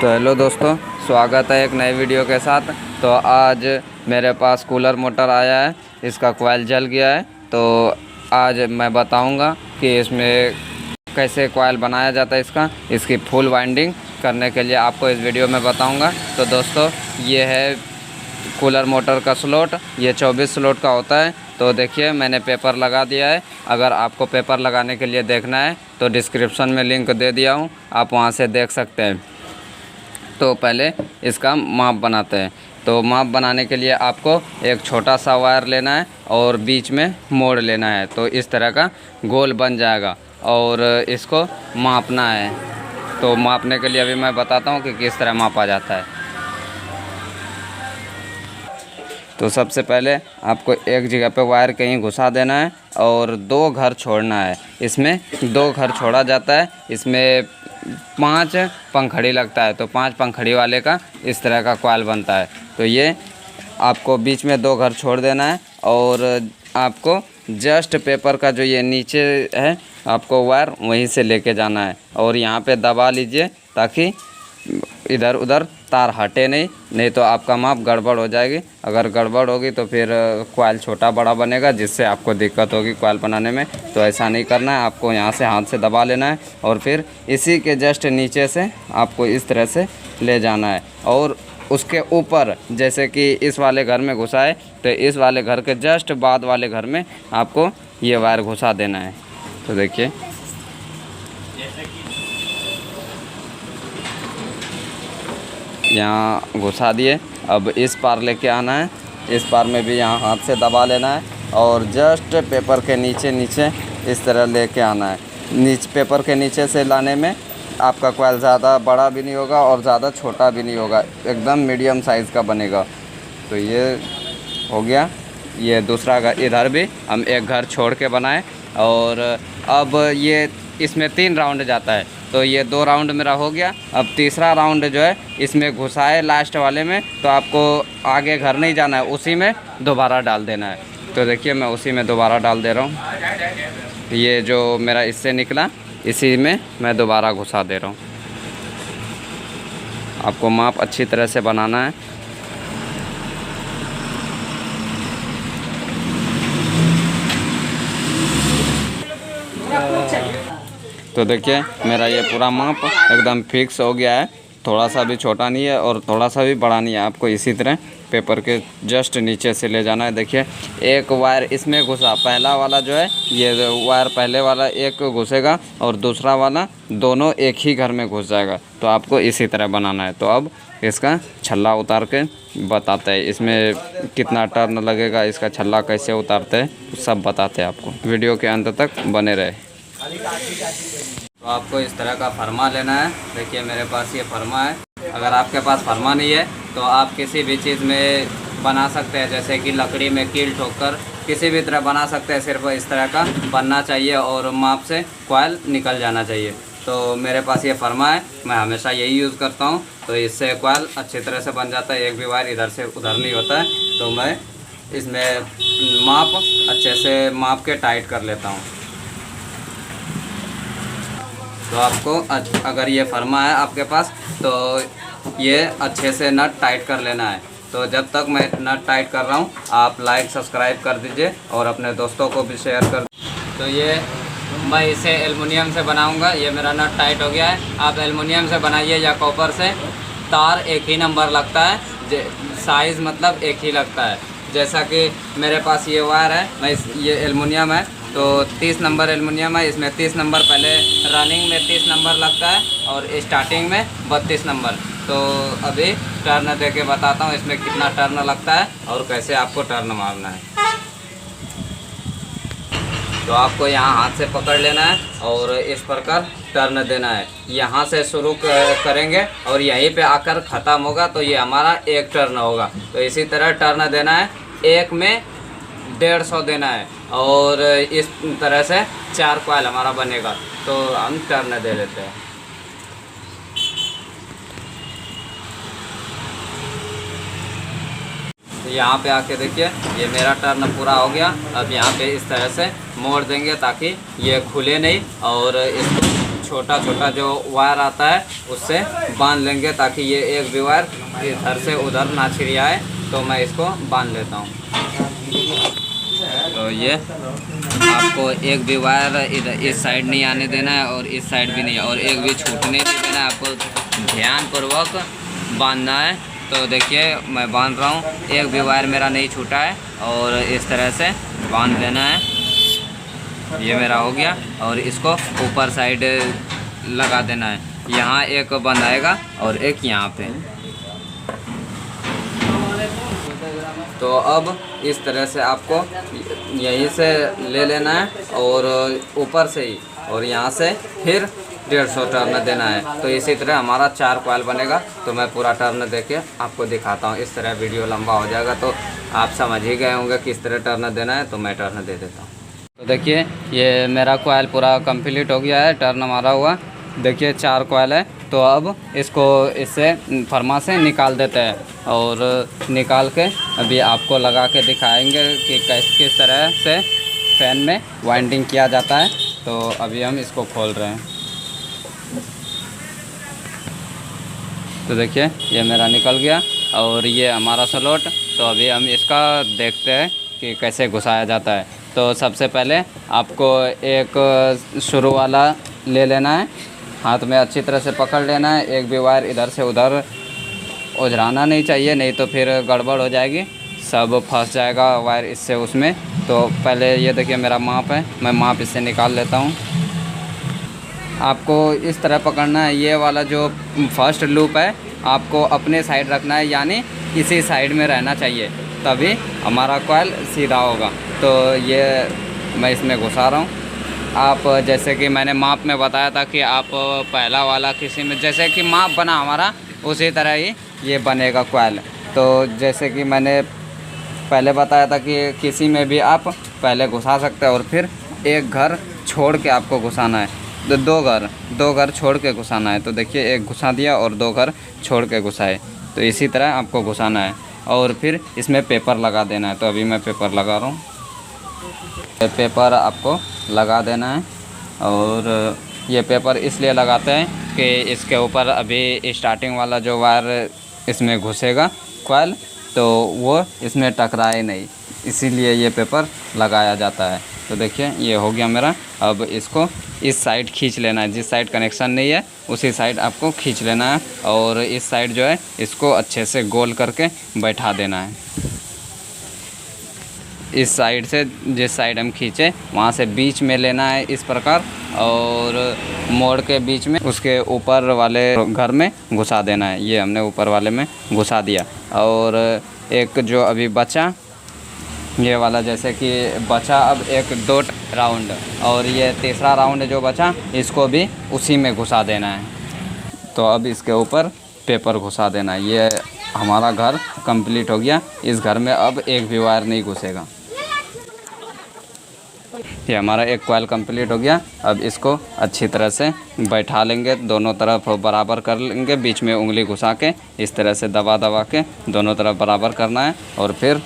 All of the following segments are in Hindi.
तो हेलो दोस्तों, स्वागत है एक नए वीडियो के साथ। तो आज मेरे पास कूलर मोटर आया है, इसका कॉइल जल गया है। तो आज मैं बताऊंगा कि इसमें कैसे कॉइल बनाया जाता है। इसकी फुल वाइंडिंग करने के लिए आपको इस वीडियो में बताऊंगा। तो दोस्तों, ये है कूलर मोटर का स्लॉट, ये 24 स्लॉट का होता है। तो देखिए, मैंने पेपर लगा दिया है। अगर आपको पेपर लगाने के लिए देखना है तो डिस्क्रिप्शन में लिंक दे दिया हूँ, आप वहाँ से देख सकते हैं। तो पहले इसका माप बनाते हैं। तो माप बनाने के लिए आपको एक छोटा सा वायर लेना है और बीच में मोड़ लेना है, तो इस तरह का गोल बन जाएगा और इसको मापना है। तो मापने के लिए अभी मैं बताता हूँ कि किस तरह मापा जाता है। तो सबसे पहले आपको एक जगह पे वायर कहीं घुसा देना है और 2 घर छोड़ना है। इसमें 2 घर छोड़ा जाता है। इसमें 5 पंखड़ी लगता है, तो 5 पंखड़ी वाले का इस तरह का कॉइल बनता है। तो ये आपको बीच में 2 घर छोड़ देना है और आपको जस्ट पेपर का जो ये नीचे है, आपको वायर वहीं से लेके जाना है और यहाँ पे दबा लीजिए ताकि इधर उधर तार हटे नहीं तो आपका माप गड़बड़ हो जाएगी। अगर गड़बड़ होगी तो फिर कॉइल छोटा बड़ा बनेगा, जिससे आपको दिक्कत होगी कॉइल बनाने में। तो ऐसा नहीं करना है, आपको यहाँ से हाथ से दबा लेना है और फिर इसी के जस्ट नीचे से आपको इस तरह से ले जाना है और उसके ऊपर, जैसे कि इस वाले घर में घुसा है तो इस वाले घर के जस्ट बाद वाले घर में आपको ये वायर घुसा देना है। तो देखिए, यहाँ घुसा दिए। अब इस पार लेके आना है, इस पार में भी यहाँ हाथ से दबा लेना है और जस्ट पेपर के नीचे इस तरह लेके आना है। पेपर के नीचे से लाने में आपका कॉइल ज़्यादा बड़ा भी नहीं होगा और ज़्यादा छोटा भी नहीं होगा, एकदम मीडियम साइज़ का बनेगा। तो ये हो गया। ये दूसरा घर, इधर भी हम एक घर छोड़ के बनाए और अब ये इसमें 3 राउंड जाता है। तो ये 2 राउंड मेरा हो गया। अब तीसरा राउंड जो है इसमें घुसाए लास्ट वाले में, तो आपको आगे घर नहीं जाना है, उसी में दोबारा डाल देना है। तो देखिए, मैं उसी में दोबारा डाल दे रहा हूँ। ये जो मेरा इससे निकला, इसी में मैं दोबारा घुसा दे रहा हूँ। आपको माप अच्छी तरह से बनाना है। तो देखिए, मेरा ये पूरा माप एकदम फिक्स हो गया है। थोड़ा सा भी छोटा नहीं है और थोड़ा सा भी बड़ा नहीं है। आपको इसी तरह पेपर के जस्ट नीचे से ले जाना है। देखिए, एक वायर इसमें घुसा, पहला वाला जो है ये वायर पहले वाला एक घुसेगा और दूसरा वाला, दोनों एक ही घर में घुस जाएगा। तो आपको इसी तरह बनाना है। तो अब इसका छल्ला उतार के बताते हैं, इसमें कितना टर्न लगेगा, इसका छल्ला कैसे उतारते हैं, सब बताते हैं आपको। वीडियो के अंत तक बने रहे। तो आपको इस तरह का फरमा लेना है। देखिए, मेरे पास ये फरमा है। अगर आपके पास फरमा नहीं है तो आप किसी भी चीज़ में बना सकते हैं, जैसे कि लकड़ी में कील ठोककर किसी भी तरह बना सकते हैं। सिर्फ इस तरह का बनना चाहिए और माप से कॉइल निकल जाना चाहिए। तो मेरे पास ये फरमा है, मैं हमेशा यही यूज़ करता हूँ। तो इससे कॉइल अच्छी तरह से बन जाता है, एक भी वायर इधर से उधर नहीं होता है। तो मैं इसमें माप अच्छे से माप के टाइट कर लेता हूँ। तो आपको अगर ये फरमा है आपके पास तो ये अच्छे से नट टाइट कर लेना है। तो जब तक मैं नट टाइट कर रहा हूँ, आप लाइक सब्सक्राइब कर दीजिए और अपने दोस्तों को भी शेयर कर। तो ये मैं इसे एल्युमिनियम से बनाऊंगा। ये मेरा नट टाइट हो गया है। आप एल्युमिनियम से बनाइए या कॉपर से। तार एक ही नंबर लगता है, साइज़ मतलब एक ही लगता है। जैसा कि मेरे पास ये वायर है, ये एल्युमिनियम है तो 30 नंबर एल्युमिनियम है। इसमें 30 नंबर पहले रनिंग में 30 नंबर लगता है और स्टार्टिंग में 32 नंबर। तो अभी टर्न दे के बताता हूँ इसमें कितना टर्न लगता है और कैसे आपको टर्न मारना है। तो आपको यहाँ हाथ से पकड़ लेना है और इस प्रकार टर्न देना है। यहाँ से शुरू करेंगे और यहीं पे आकर ख़त्म होगा, तो ये हमारा एक टर्न होगा। तो इसी तरह टर्न देना है, एक में 150 देना है और इस तरह से 4 कॉइल हमारा बनेगा। तो हम टर्न दे देते हैं। यहाँ पे आके देखिए, ये मेरा टर्न पूरा हो गया। अब यहाँ पे इस तरह से मोड़ देंगे ताकि ये खुले नहीं और इसको छोटा छोटा जो वायर आता है उससे बांध लेंगे, ताकि ये एक भी वायर इधर से उधर ना छिड़ियाए। तो मैं इसको बांध लेता हूँ। तो ये आपको एक भी वायर इधर इस साइड नहीं आने देना है और इस साइड भी नहीं, और एक भी छूटने नहीं देना है। आपको ध्यानपूर्वक बांधना है। तो देखिए मैं बांध रहा हूँ, एक भी वायर मेरा नहीं छूटा है, और इस तरह से बांध देना है। ये मेरा हो गया, और इसको ऊपर साइड लगा देना है। यहाँ एक बंद आएगा और एक यहाँ पे। तो अब इस तरह से आपको यहीं से ले लेना है और ऊपर से ही, और यहाँ से फिर 150 टर्न देना है। तो इसी तरह हमारा 4 कॉइल बनेगा। तो मैं पूरा टर्न देके आपको दिखाता हूँ। इस तरह वीडियो लंबा हो जाएगा, तो आप समझ ही गए होंगे किस तरह टर्न देना है। तो मैं टर्न दे देता हूँ। तो देखिए ये मेरा कॉइल पूरा कंप्लीट हो गया है, टर्न मारा हुआ। देखिए 4 कॉइल है। तो अब इसको इससे फरमा से निकाल देते हैं, और निकाल के अभी आपको लगा के दिखाएंगे कि किस तरह से फ़ैन में वाइंडिंग किया जाता है। तो अभी हम इसको खोल रहे हैं। तो देखिए ये मेरा निकल गया, और ये हमारा स्लॉट। तो अभी हम इसका देखते हैं कि कैसे घुसाया जाता है। तो सबसे पहले आपको एक शुरू वाला ले लेना है, हाथ में अच्छी तरह से पकड़ लेना है। एक भी वायर इधर से उधर उधराना नहीं चाहिए, नहीं तो फिर गड़बड़ हो जाएगी, सब फंस जाएगा वायर इससे उसमें। तो पहले ये देखिए मेरा माप है, मैं माप इससे निकाल लेता हूँ। आपको इस तरह पकड़ना है। ये वाला जो फर्स्ट लूप है आपको अपने साइड रखना है, यानी इसी साइड में रहना चाहिए, तभी हमारा कॉइल सीधा होगा। तो ये मैं इसमें घुसा रहा हूँ। आप जैसे कि मैंने माप में बताया था कि आप पहला वाला किसी में जैसे कि माप बना हमारा, उसी तरह ही ये बनेगा कॉइल। तो जैसे कि मैंने पहले बताया था कि किसी में भी आप पहले घुसा सकते हैं, और फिर एक घर छोड़ के आपको घुसाना है। तो दो घर छोड़ के घुसाना है। तो देखिए एक घुसा दिया और 2 घर छोड़ के घुसाए। तो इसी तरह आपको घुसाना है, और फिर इसमें पेपर लगा देना है। तो अभी मैं पेपर लगा रहा हूँ। पेपर आपको लगा देना है, और ये पेपर इसलिए लगाते हैं कि इसके ऊपर अभी स्टार्टिंग वाला जो वायर इसमें घुसेगा कॉइल, तो वो इसमें टकराए नहीं, इसीलिए ये पेपर लगाया जाता है। तो देखिए ये हो गया मेरा। अब इसको इस साइड खींच लेना है, जिस साइड कनेक्शन नहीं है उसी साइड आपको खींच लेना है, और इस साइड जो है इसको अच्छे से गोल करके बैठा देना है। इस साइड से जिस साइड हम खींचे वहाँ से बीच में लेना है इस प्रकार, और मोड़ के बीच में उसके ऊपर वाले घर में घुसा देना है। ये हमने ऊपर वाले में घुसा दिया, और एक जो अभी बचा ये वाला, जैसे कि बचा अब एक 2 राउंड, और ये तीसरा राउंड जो बचा इसको भी उसी में घुसा देना है। तो अब इसके ऊपर पेपर घुसा देना है। ये हमारा घर कंप्लीट हो गया। इस घर में अब एक भी वायर नहीं घुसेगा। ये हमारा एक कॉइल कंप्लीट हो गया। अब इसको अच्छी तरह से बैठा लेंगे, दोनों तरफ बराबर कर लेंगे, बीच में उंगली घुसा के इस तरह से दबा के दोनों तरफ बराबर करना है, और फिर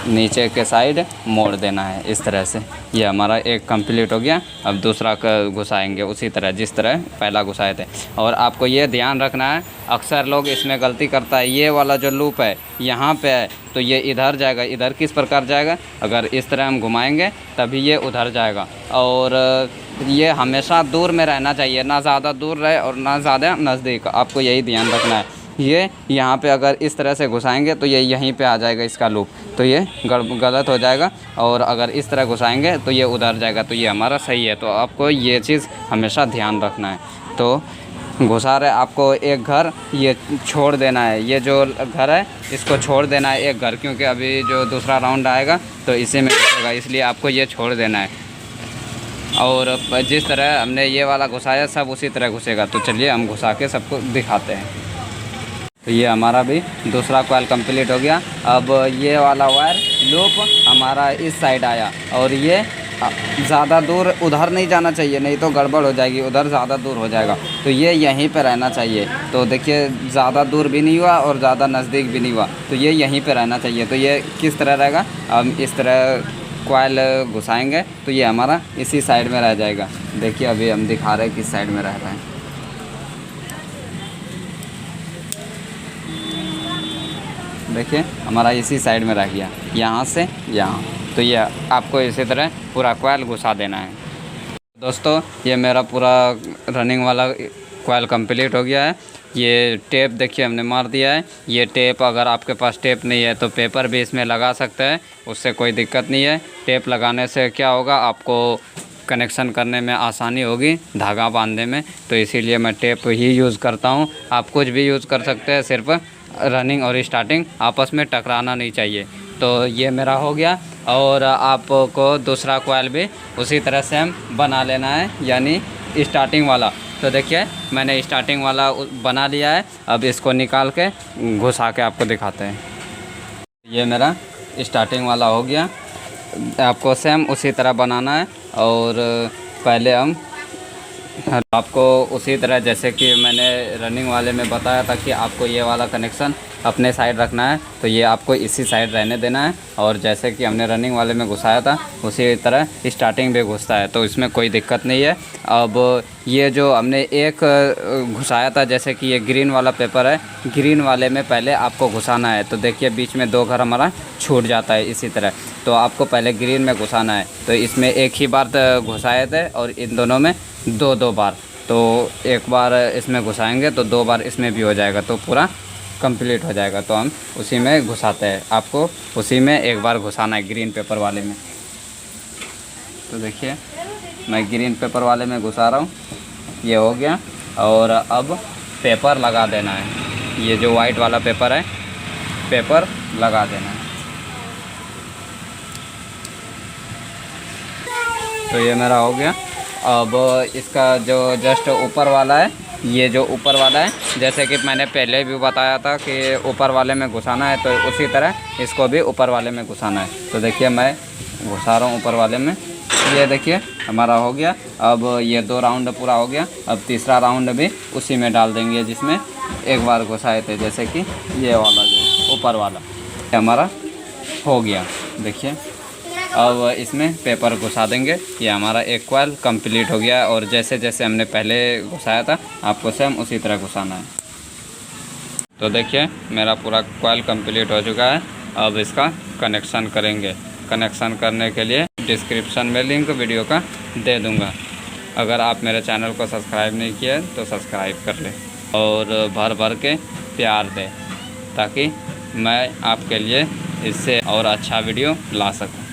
नीचे के साइड मोड़ देना है इस तरह से। ये हमारा एक कंप्लीट हो गया। अब दूसरा घुसाएंगे उसी तरह जिस तरह पहला घुसाए थे। और आपको ये ध्यान रखना है, अक्सर लोग इसमें गलती करता है। ये वाला जो लूप है यहाँ पे है, तो ये इधर जाएगा। इधर किस प्रकार जाएगा? अगर इस तरह हम घुमाएंगे तभी ये उधर जाएगा। और ये हमेशा दूर में रहना चाहिए, ना ज़्यादा दूर रहे और ना ज़्यादा नज़दीक। आपको यही ध्यान रखना है। ये यहाँ पे अगर इस तरह से घुसाएंगे तो ये यहीं पे आ जाएगा इसका लूप, तो ये गलत हो जाएगा। और अगर इस तरह घुसाएंगे तो ये उधर जाएगा, तो ये हमारा सही है। तो आपको ये चीज़ हमेशा ध्यान रखना है। तो घुसा रहे आपको एक घर ये छोड़ देना है, ये जो घर है इसको छोड़ देना है एक घर, क्योंकि अभी जो दूसरा राउंड आएगा तो इसी में घुसेगा, इसलिए आपको ये छोड़ देना है। और जिस तरह हमने ये वाला घुसाया सब उसी तरह घुसेगा। तो चलिए हम घुसा के सबको दिखाते हैं। तो ये हमारा भी दूसरा कॉइल कंप्लीट हो गया। अब ये वाला वायर लूप हमारा इस साइड आया, और ये ज़्यादा दूर उधर नहीं जाना चाहिए, नहीं तो गड़बड़ हो जाएगी, उधर ज़्यादा दूर हो जाएगा। तो ये यहीं पे रहना चाहिए। तो देखिए ज़्यादा दूर भी नहीं हुआ और ज़्यादा नज़दीक भी नहीं हुआ, तो ये यहीं पे रहना चाहिए। तो ये किस तरह रहेगा? हम इस तरह कॉइल घुसाएंगे तो ये हमारा इसी साइड में रह जाएगा। देखिए अभी हम दिखा रहे हैं किस साइड में रह रहा है। देखिए हमारा इसी साइड में रह गया, यहाँ से यहाँ। तो ये आपको इसी तरह पूरा कॉइल घुसा देना है। दोस्तों ये मेरा पूरा रनिंग वाला कॉइल कंप्लीट हो गया है। ये टेप देखिए हमने मार दिया है। ये टेप अगर आपके पास टेप नहीं है तो पेपर भी इसमें लगा सकते हैं, उससे कोई दिक्कत नहीं है। टेप लगाने से क्या होगा, आपको कनेक्शन करने में आसानी होगी, धागा बांधने में। तो इसीलिए मैं टेप ही यूज़ करता हूँ। आप कुछ भी यूज़ कर सकते हैं, सिर्फ रनिंग और स्टार्टिंग आपस में टकराना नहीं चाहिए। तो ये मेरा हो गया। और आपको दूसरा कॉइल भी उसी तरह से हम बना लेना है, यानी स्टार्टिंग वाला। तो देखिए मैंने स्टार्टिंग वाला बना लिया है। अब इसको निकाल के घुसा के आपको दिखाते हैं। ये मेरा स्टार्टिंग वाला हो गया। आपको सेम उसी तरह बनाना है। और पहले हम आपको उसी तरह जैसे कि मैंने रनिंग वाले में बताया था कि आपको ये वाला कनेक्शन अपने साइड रखना है, तो ये आपको इसी साइड रहने देना है। और जैसे कि हमने रनिंग वाले में घुसाया था उसी तरह स्टार्टिंग भी घुसता है, तो इसमें कोई दिक्कत नहीं है। अब ये जो हमने एक घुसाया था, जैसे कि ये ग्रीन वाला पेपर है, ग्रीन वाले में पहले आपको घुसाना है। तो देखिए बीच में 2 घर हमारा छूट जाता है इसी तरह। तो आपको पहले ग्रीन में घुसाना है। तो इसमें एक ही बार घुसाए थे और इन दोनों में 2-2 बार। तो एक बार इसमें घुसाएंगे तो 2 बार इसमें भी हो जाएगा, तो पूरा कंप्लीट हो जाएगा। तो हम उसी में घुसाते हैं। आपको उसी में एक बार घुसाना है, ग्रीन पेपर वाले में। तो देखिए मैं ग्रीन पेपर वाले में घुसा रहा हूँ, ये हो गया। और अब पेपर लगा देना है। ये जो वाइट वाला पेपर है, पेपर लगा देना है। तो ये मेरा हो गया। अब इसका जो जस्ट ऊपर वाला है, ये जो ऊपर वाला है, जैसे कि मैंने पहले भी बताया था कि ऊपर वाले में घुसाना है, तो उसी तरह इसको भी ऊपर वाले में घुसाना है। तो देखिए मैं घुसा रहा हूँ ऊपर वाले में। ये देखिए हमारा हो गया। अब ये 2 राउंड पूरा हो गया। अब तीसरा राउंड भी उसी में डाल देंगे जिसमें एक बार घुसाए थे, जैसे कि ये वाला जो ऊपर वाला हमारा हो गया। देखिए अब इसमें पेपर घुसा देंगे। ये हमारा एक कॉइल कंप्लीट हो गया। और जैसे जैसे हमने पहले घुसाया था, आपको सेम उसी तरह घुसाना है। तो देखिए मेरा पूरा कॉइल कंप्लीट हो चुका है। अब इसका कनेक्शन करेंगे। कनेक्शन करने के लिए डिस्क्रिप्शन में लिंक वीडियो का दे दूँगा। अगर आप मेरे चैनल को सब्सक्राइब नहीं किया तो सब्सक्राइब कर लें और भर भर के प्यार दें, ताकि मैं आपके लिए इससे और अच्छा वीडियो ला सकूँ।